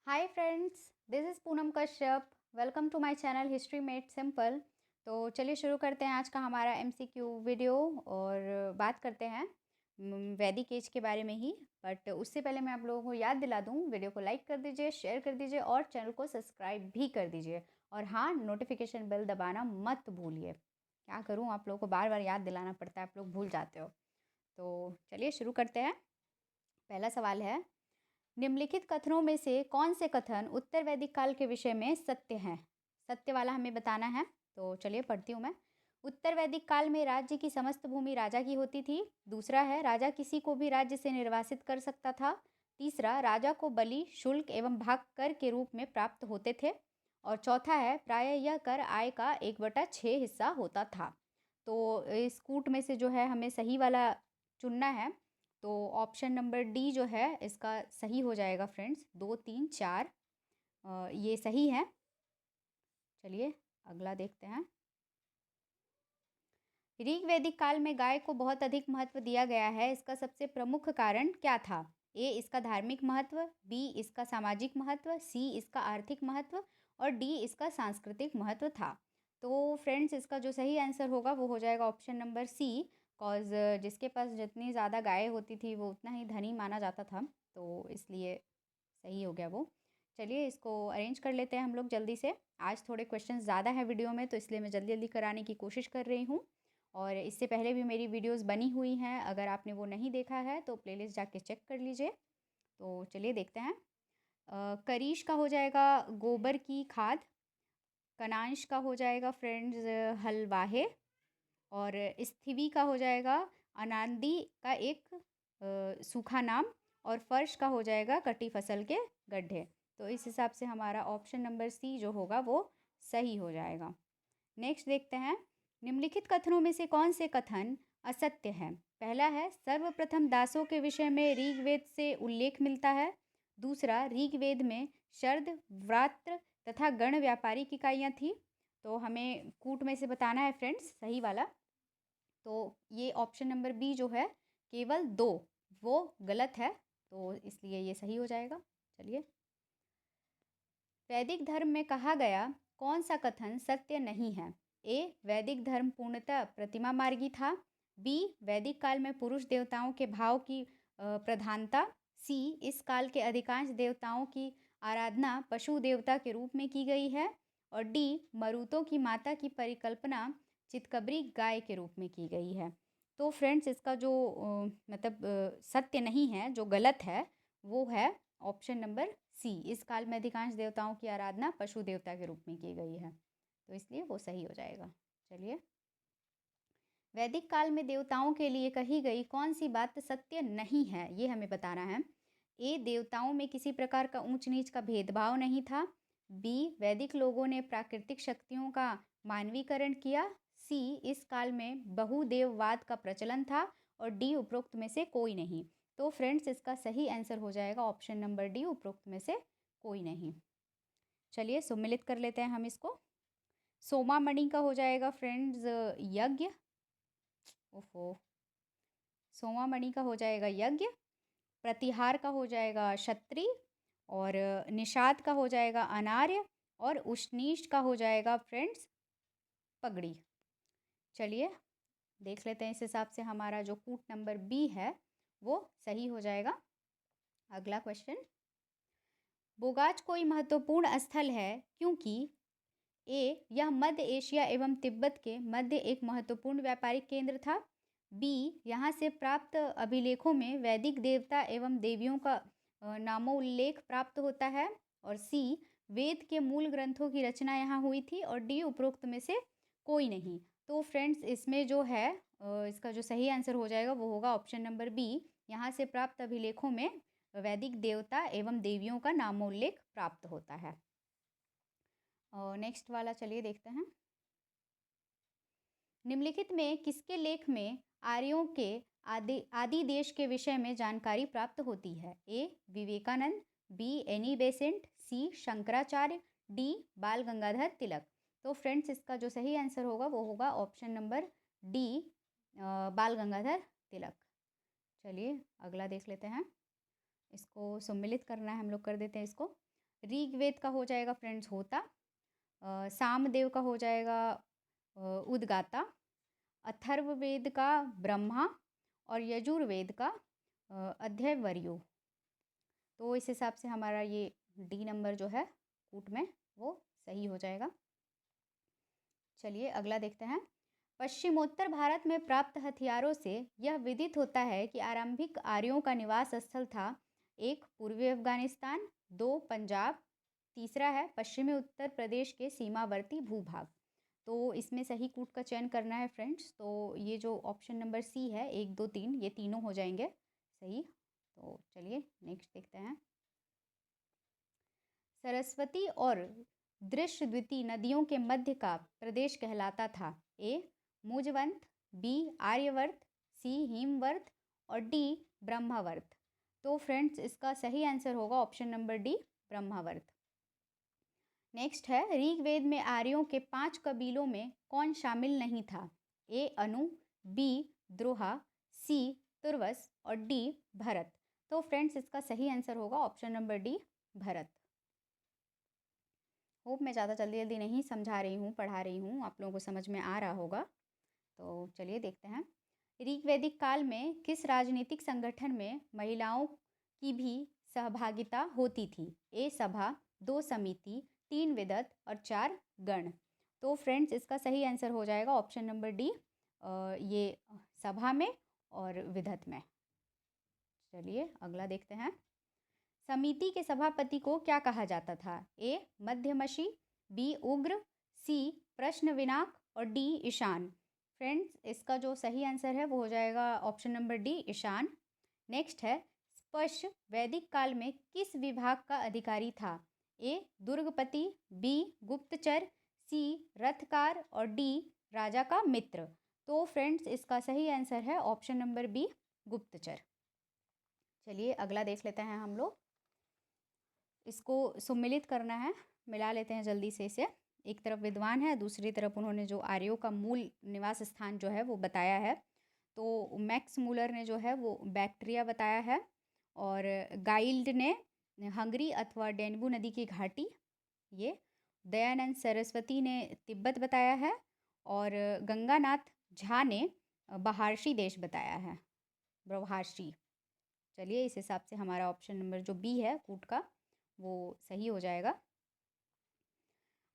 Hi friends, this is Poonam Kashyap. Welcome to my channel history made simple. तो चलिए शुरू करते हैं आज का हमारा एमसीक्यू वीडियो और बात करते हैं वैदिक एज के बारे में ही। बट उससे पहले मैं आप लोगों को याद दिला दूं, वीडियो को लाइक कर दीजिए, शेयर कर दीजिए और चैनल को सब्सक्राइब भी कर दीजिए। और हाँ, नोटिफिकेशन बेल दबाना मत भूलिए। क्या करूँ, आप लोगों को बार बार याद दिलाना पड़ता है, आप लोग भूल जाते हो। तो चलिए शुरू करते हैं। पहला सवाल है, निम्नलिखित कथनों में से कौन से कथन उत्तर वैदिक काल के विषय में सत्य हैं? सत्य वाला हमें बताना है। तो चलिए पढ़ती हूँ मैं। उत्तर वैदिक काल में राज्य की समस्त भूमि राजा की होती थी। दूसरा है, राजा किसी को भी राज्य से निर्वासित कर सकता था। तीसरा, राजा को बलि, शुल्क एवं भाग कर के रूप में प्राप्त होते थे। और चौथा है, प्रायः यह कर आय का 1/6 हिस्सा होता था। तो इस कूट में से जो है हमें सही वाला चुनना है। तो ऑप्शन नंबर डी जो है इसका सही हो जाएगा फ्रेंड्स। 2, 3, 4 ये सही है। चलिए अगला देखते हैं। ऋग वैदिक काल में गाय को बहुत अधिक महत्व दिया गया है। इसका सबसे प्रमुख कारण क्या था? ए, इसका धार्मिक महत्व, बी, इसका सामाजिक महत्व, सी, इसका आर्थिक महत्व और डी, इसका सांस्कृतिक महत्व था। तो फ्रेंड्स इसका जो सही आंसर होगा वो हो जाएगा ऑप्शन नंबर सी। कॉज जिसके पास जितनी ज़्यादा गाय होती थी वो उतना ही धनी माना जाता था, तो इसलिए सही हो गया वो। चलिए इसको अरेंज कर लेते हैं हम लोग जल्दी से। आज थोड़े क्वेश्चन ज़्यादा हैं वीडियो में, तो इसलिए मैं जल्दी जल्दी कराने की कोशिश कर रही हूँ। और इससे पहले भी मेरी वीडियोस बनी हुई हैं, अगर आपने वो नहीं देखा है तो प्लेलिस्ट जाके चेक कर लीजिए। तो चलिए देखते हैं। करीश का हो जाएगा गोबर की खाद। कनांश का हो जाएगा फ्रेंड्स हलवाहे। और स्थिवी का हो जाएगा अनांदी का एक सूखा नाम। और फर्श का हो जाएगा कटी फसल के गड्ढे। तो इस हिसाब से हमारा ऑप्शन नंबर सी जो होगा वो सही हो जाएगा। नेक्स्ट देखते हैं, निम्नलिखित कथनों में से कौन से कथन असत्य हैं? पहला है, सर्वप्रथम दासों के विषय में ऋग्वेद से उल्लेख मिलता है। दूसरा, ऋग्वेद में शर्द, व्रात्र तथा गण व्यापारिक इकाइयाँ थी। तो हमें कूट में से बताना है फ्रेंड्स सही वाला। तो ये ऑप्शन नंबर बी जो है केवल 2 वो गलत है, तो इसलिए ये सही हो जाएगा। चलिए, वैदिक धर्म में कहा गया कौन सा कथन सत्य नहीं है? ए, वैदिक धर्म पूर्णतः प्रतिमा मार्गी था। बी, वैदिक काल में पुरुष देवताओं के भाव की प्रधानता। सी, इस काल के अधिकांश देवताओं की आराधना पशु देवता के रूप में की गई है। और डी, मरुतों की माता की परिकल्पना चितकबरी गाय के रूप में की गई है। तो फ्रेंड्स इसका जो सत्य नहीं है, जो गलत है, वो है ऑप्शन नंबर सी। इस काल में अधिकांश देवताओं की आराधना पशु देवता के रूप में की गई है, तो इसलिए वो सही हो जाएगा। चलिए, वैदिक काल में देवताओं के लिए कही गई कौन सी बात सत्य नहीं है, ये हमें बताना है। ए, देवताओं में किसी प्रकार का ऊंच नीच का भेदभाव नहीं था। बी, वैदिक लोगों ने प्राकृतिक शक्तियों का मानवीकरण किया। सी, इस काल में बहुदेववाद का प्रचलन था। और डी, उपरोक्त में से कोई नहीं। तो फ्रेंड्स इसका सही आंसर हो जाएगा ऑप्शन नंबर डी, उपरोक्त में से कोई नहीं। चलिए सम्मिलित कर लेते हैं हम इसको। सोमा मणि का हो जाएगा फ्रेंड्स यज्ञ। ओफो, सोमा मणि का हो जाएगा यज्ञ। प्रतिहार का हो जाएगा क्षत्रिय। और निषाद का हो जाएगा अनार्य। और उष्णीष का हो जाएगा फ्रेंड्स पगड़ी। चलिए देख लेते हैं, इस हिसाब से हमारा जो कूट नंबर बी है वो सही हो जाएगा। अगला क्वेश्चन, बोगाज कोई महत्वपूर्ण स्थल है क्योंकि ए, यह मध्य एशिया एवं तिब्बत के मध्य एक महत्वपूर्ण व्यापारिक केंद्र था। बी, यहाँ से प्राप्त अभिलेखों में वैदिक देवता एवं देवियों का नामोल्लेख प्राप्त होता है। और सी, वेद के मूल ग्रंथों की रचना यहाँ हुई थी। और डी, उपरोक्त में से कोई नहीं। तो फ्रेंड्स इसमें जो है इसका जो सही आंसर हो जाएगा वो होगा ऑप्शन नंबर बी। यहाँ से प्राप्त अभिलेखों में वैदिक देवता एवं देवियों का नामोल्लेख प्राप्त होता है। और नेक्स्ट वाला चलिए देखते हैं। निम्नलिखित में किसके लेख में आर्यों के आदि आदि देश के विषय में जानकारी प्राप्त होती है? A, Vivekananda. B, Annie Besant. C, Shankaracharya. D, Bal Gangadhar तिलक। तो फ्रेंड्स इसका जो सही आंसर होगा वो होगा option number D, Bal Gangadhar तिलक। चलिए अगला देख लेते हैं। इसको सम्मिलित करना है हम लोग, कर देते हैं इसको। ऋग्वेद का हो जाएगा फ्रेंड्स होता, सामदेव का हो जाएगा उद्गाता, अथर्ववेद का ब्रह्मा और यजुर्वेद का अध्ययवर्यो। तो इस हिसाब से हमारा ये डी नंबर जो है कूट में वो सही हो जाएगा। चलिए अगला देखते हैं। पश्चिमोत्तर भारत में प्राप्त हथियारों से यह विदित होता है कि आरंभिक आर्यों का निवास स्थल था। 1 पूर्वी अफगानिस्तान, 2 पंजाब, तीसरा है पश्चिमी उत्तर प्रदेश के सीमावर्ती भूभाग। तो इसमें सही कूट का चयन करना है फ्रेंड्स। तो ये जो ऑप्शन नंबर सी है 1, 2, 3 ये तीनों हो जाएंगे सही। तो चलिए नेक्स्ट देखते हैं। सरस्वती और दृश्यद्विती नदियों के मध्य का प्रदेश कहलाता था। ए मुजवंत, बी आर्यवर्त, सी हिमवर्त और डी ब्रह्मावर्त। तो फ्रेंड्स इसका सही आंसर होगा option number D Brahmavarta. Next है ऋग्वेद में आर्यों के 5 कबीलों में कौन शामिल नहीं था। ए अनु, बी द्रोहा, सी तुर्वस और डी भरत। तो फ्रेंड्स इसका सही आंसर होगा option number D Bharat. Hope मैं ज़्यादा जल्दी नहीं समझा रही हूँ, पढ़ा रही हूँ, आप लोगों को समझ में आ रहा होगा। तो चलिए देखते हैं। ऋग्वैदिक काल में किस राजनीतिक संगठन में महिलाओं की भी सहभागिता होती थी। ए सभा, 2 समिति, 3 विदत और 4 गण। तो फ्रेंड्स इसका सही आंसर हो जाएगा ऑप्शन नंबर डी, ये सभा में और विदत में। चलिए अगला देखते हैं। समिति के सभापति को क्या कहा जाता था। ए मध्यमशी, बी उग्र, सी प्रश्न विनाक और डी ईशान। फ्रेंड्स इसका जो सही आंसर है वो हो जाएगा ऑप्शन नंबर डी ईशान। नेक्स्ट है स्पश वैदिक काल में किस विभाग का अधिकारी था। ए दुर्गपति, बी गुप्तचर, सी रथकार और डी राजा का मित्र। तो फ्रेंड्स इसका सही आंसर है ऑप्शन नंबर बी गुप्तचर। चलिए अगला देख लेते हैं हम लोग। इसको सुमिलित करना है, मिला लेते हैं जल्दी से इसे। एक तरफ विद्वान है, दूसरी तरफ उन्होंने जो आर्यों का मूल निवास स्थान जो है वो बताया है। तो मैक्स मूलर ने जो है वो बैक्ट्रिया बताया है और गाइल्ड ने हंगरी अथवा डेन्यू नदी की घाटी, ये दयानंद सरस्वती ने तिब्बत बताया है और गंगानाथ झा ने बहारशी देश बताया है, बहारशी। चलिए इस हिसाब से हमारा ऑप्शन नंबर जो बी है कूट का वो सही हो जाएगा।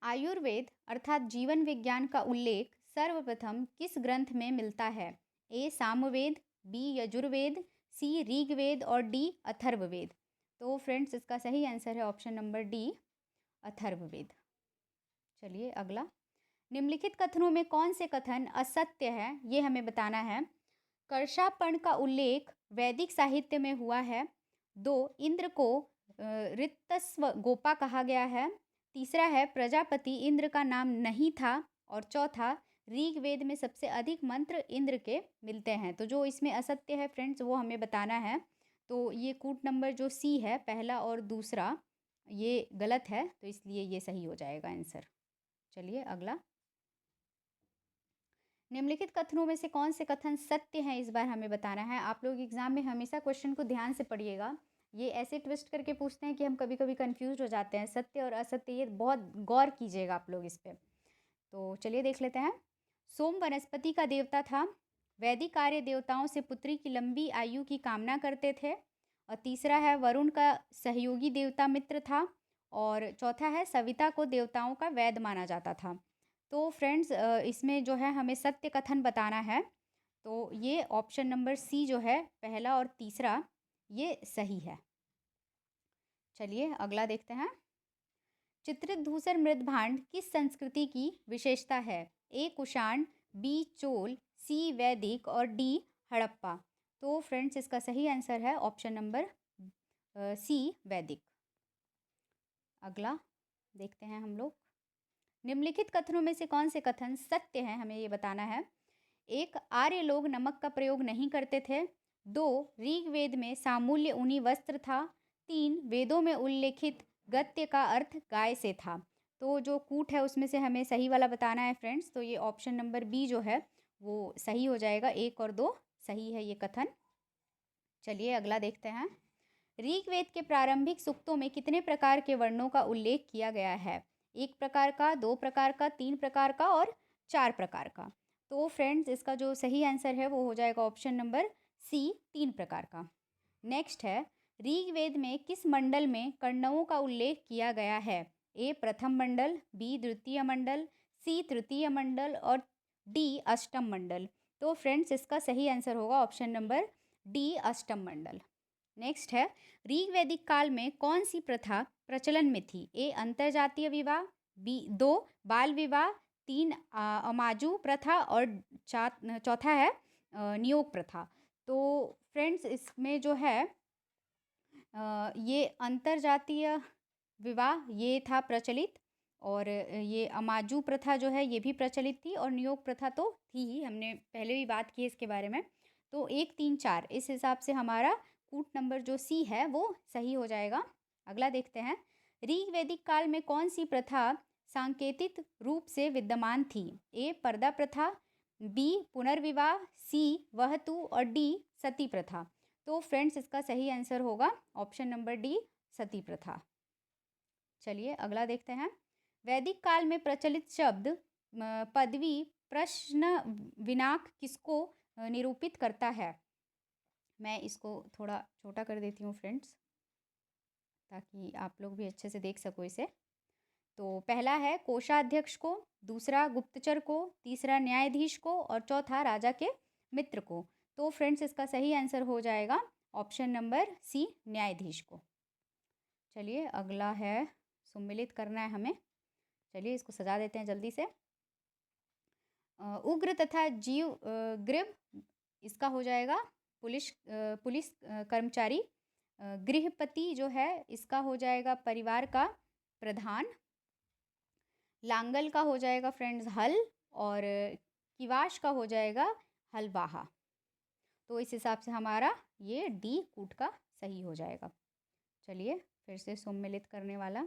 आयुर्वेद अर्थात जीवन विज्ञान का उल्लेख सर्वप्रथम किस ग्रंथ में मिलता है। ए सामवेद, बी यजुर्वेद, सी ऋग्वेद और डी अथर्ववेद। तो फ्रेंड्स इसका सही आंसर है ऑप्शन नंबर डी अथर्ववेद। चलिए अगला। निम्नलिखित कथनों में कौन से कथन असत्य है ये हमें बताना है। कर्षापर्ण का उल्लेख वैदिक साहित्य में हुआ है। 2 इंद्र को ऋतस्व गोपा कहा गया है। तीसरा है प्रजापति इंद्र का नाम नहीं था। और चौथा ऋग्वेद में सबसे अधिक मंत्र इंद्र के मिलते हैं। तो जो इसमें असत्य है फ्रेंड्स वो हमें बताना है। तो ये कूट नंबर जो सी है पहला और दूसरा ये गलत है, तो इसलिए ये सही हो जाएगा आंसर। चलिए अगला। निम्नलिखित कथनों में से कौन से कथन सत्य हैं इस बार हमें बताना है। आप लोग एग्जाम में हमेशा क्वेश्चन को ध्यान से पढ़िएगा, ये ऐसे ट्विस्ट करके पूछते हैं कि हम कभी कभी कंफ्यूज हो जाते हैं। सत्य और असत्य ये बहुत गौर कीजिएगा आप लोग इस पर। तो चलिए देख लेते हैं। सोम वनस्पति का देवता था। वैदिक आर्य देवताओं से पुत्री की लंबी आयु की कामना करते थे। और तीसरा है वरुण का सहयोगी देवता मित्र था। और चौथा है सविता को देवताओं का वैद माना जाता था। तो फ्रेंड्स इसमें जो है हमें सत्य कथन बताना है। तो ये ऑप्शन नंबर सी जो है पहला और तीसरा ये सही है। चलिए अगला देखते हैं। चित्रित धूसर मृदभांड किस संस्कृति की विशेषता है। ए कुषाण, बी चोल, सी वैदिक और डी हड़प्पा। तो फ्रेंड्स इसका सही आंसर है ऑप्शन नंबर सी वैदिक। अगला देखते हैं हम लोग। निम्नलिखित कथनों में से कौन से कथन सत्य हैं हमें ये बताना है। 1 आर्य लोग नमक का प्रयोग नहीं करते थे। 2 ऋग्वेद में सामूल्य ऊनी वस्त्र था। 3 वेदों में उल्लेखित गत्य का अर्थ गाय से था। तो जो कूट है उसमें से हमें सही वाला बताना है फ्रेंड्स। तो ये ऑप्शन नंबर बी जो है वो सही हो जाएगा। 1 और 2 सही है ये कथन। चलिए अगला देखते हैं। ऋग्वेद के प्रारंभिक सूक्तों में कितने प्रकार के वर्णों का उल्लेख किया गया है? 1 प्रकार का, 2 प्रकार का, 3 प्रकार का और 4 प्रकार का। तो फ्रेंड्स इसका जो सही आंसर है वो हो जाएगा ऑप्शन नंबर सी, 3 प्रकार का। नेक्स्ट है, ऋग्वेद में किस मंडल में कण्वों का उल्लेख किया गया है? ए प्रथम मंडल, बी द्वितीय मंडल, सी तृतीय मंडल और डी अष्टम मंडल। तो फ्रेंड्स इसका सही आंसर होगा ऑप्शन नंबर डी, अष्टम मंडल। नेक्स्ट है, ऋग्वैदिक काल में कौन सी प्रथा प्रचलन में थी? ए अंतरजातीय विवाह, बी 2 बाल विवाह, 3 अमाजू प्रथा और चौथा है नियोग प्रथा। तो फ्रेंड्स इसमें जो है ये अंतरजातीय विवाह ये था प्रचलित, और ये अमाजू प्रथा जो है ये भी प्रचलित थी, और नियोग प्रथा तो थी ही, हमने पहले भी बात की है इसके बारे में। तो 1, 3, 4 इस हिसाब से हमारा कूट नंबर जो सी है वो सही हो जाएगा। अगला देखते हैं, ऋग्वैदिक काल में कौन सी प्रथा सांकेतिक रूप से विद्यमान थी? ए पर्दा प्रथा, बी पुनर्विवाह, सी वहतु और डी सती प्रथा। तो फ्रेंड्स इसका सही आंसर होगा ऑप्शन नंबर डी, सती प्रथा। चलिए अगला देखते हैं, वैदिक काल में प्रचलित शब्द पदवी प्रश्न विनाक किसको निरूपित करता है? मैं इसको थोड़ा छोटा कर देती हूँ फ्रेंड्स, ताकि आप लोग भी अच्छे से देख सको इसे। तो पहला है कोषाध्यक्ष को, दूसरा गुप्तचर को, तीसरा न्यायाधीश को और चौथा राजा के मित्र को। तो फ्रेंड्स इसका सही आंसर हो जाएगा ऑप्शन नंबर सी, न्यायाधीश को। चलिए अगला है, सम्मिलित करना है हमें। चलिए इसको सजा देते हैं जल्दी से। उग्र तथा जीव ग्रीव, इसका हो जाएगा पुलिस कर्मचारी। गृहपति जो है इसका हो जाएगा परिवार का प्रधान। लांगल का हो जाएगा फ्रेंड्स हल, और किवाश का हो जाएगा हलवाहा। तो इस हिसाब से हमारा ये डी कूट का सही हो जाएगा। चलिए फिर से सम्मिलित करने वाला।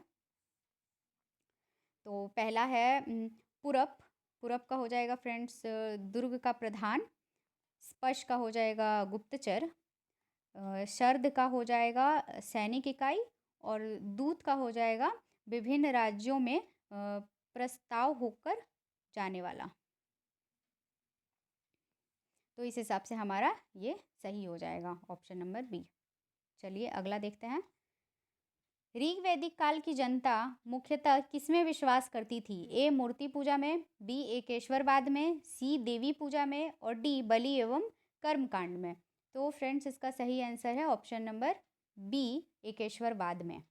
तो पहला है पुरप, पुरप का हो जाएगा फ्रेंड्स दुर्ग का प्रधान। स्पश का हो जाएगा गुप्तचर। शर्द का हो जाएगा सैनिक इकाई, और दूत का हो जाएगा विभिन्न राज्यों में प्रस्ताव होकर जाने वाला। तो इस हिसाब से हमारा ये सही हो जाएगा ऑप्शन नंबर बी। चलिए अगला देखते हैं, ऋग्वैदिक काल की जनता मुख्यतः किसमें विश्वास करती थी? ए मूर्ति पूजा में, बी एकेश्वरवाद में, सी देवी पूजा में और डी बलि एवं कर्मकांड में। तो फ्रेंड्स इसका सही आंसर है ऑप्शन नंबर बी, एकेश्वरवाद में।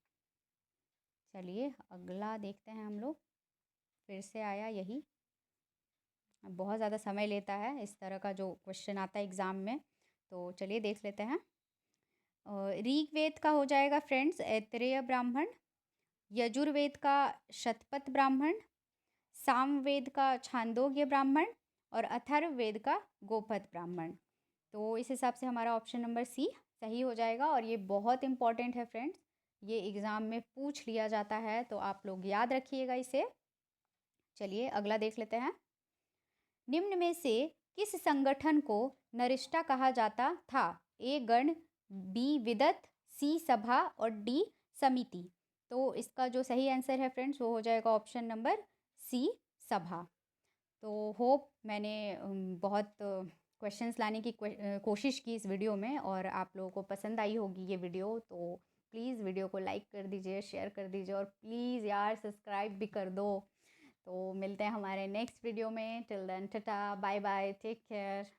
चलिए अगला देखते हैं हम लोग। फिर से आया यही, बहुत ज़्यादा समय लेता है इस तरह का जो क्वेश्चन आता है एग्ज़ाम में। तो चलिए देख लेते हैं। ऋग्वेद का हो जाएगा फ्रेंड्स ऐतरेय ब्राह्मण, यजुर्वेद का शतपथ ब्राह्मण, सामवेद का छांदोग्य ब्राह्मण और अथर्ववेद का गोपथ ब्राह्मण। तो इस हिसाब से हमारा ऑप्शन नंबर सी सही हो जाएगा, और ये बहुत इंपॉर्टेंट है फ्रेंड्स, ये एग्ज़ाम में पूछ लिया जाता है, तो आप लोग याद रखिएगा इसे। चलिए अगला देख लेते हैं, निम्न में से किस संगठन को नरिष्ठा कहा जाता था? ए गण, बी विदत, सी सभा और डी समिति। तो इसका जो सही आंसर है फ्रेंड्स वो हो जाएगा ऑप्शन नंबर सी, सभा। तो होप मैंने बहुत क्वेश्चंस लाने की कोशिश की इस वीडियो में, और आप लोगों को पसंद आई होगी ये वीडियो। तो प्लीज़ वीडियो को लाइक कर दीजिए, शेयर कर दीजिए, और प्लीज़ यार सब्सक्राइब भी कर दो। तो मिलते हैं हमारे नेक्स्ट वीडियो में। Till then tata, bye bye, take care.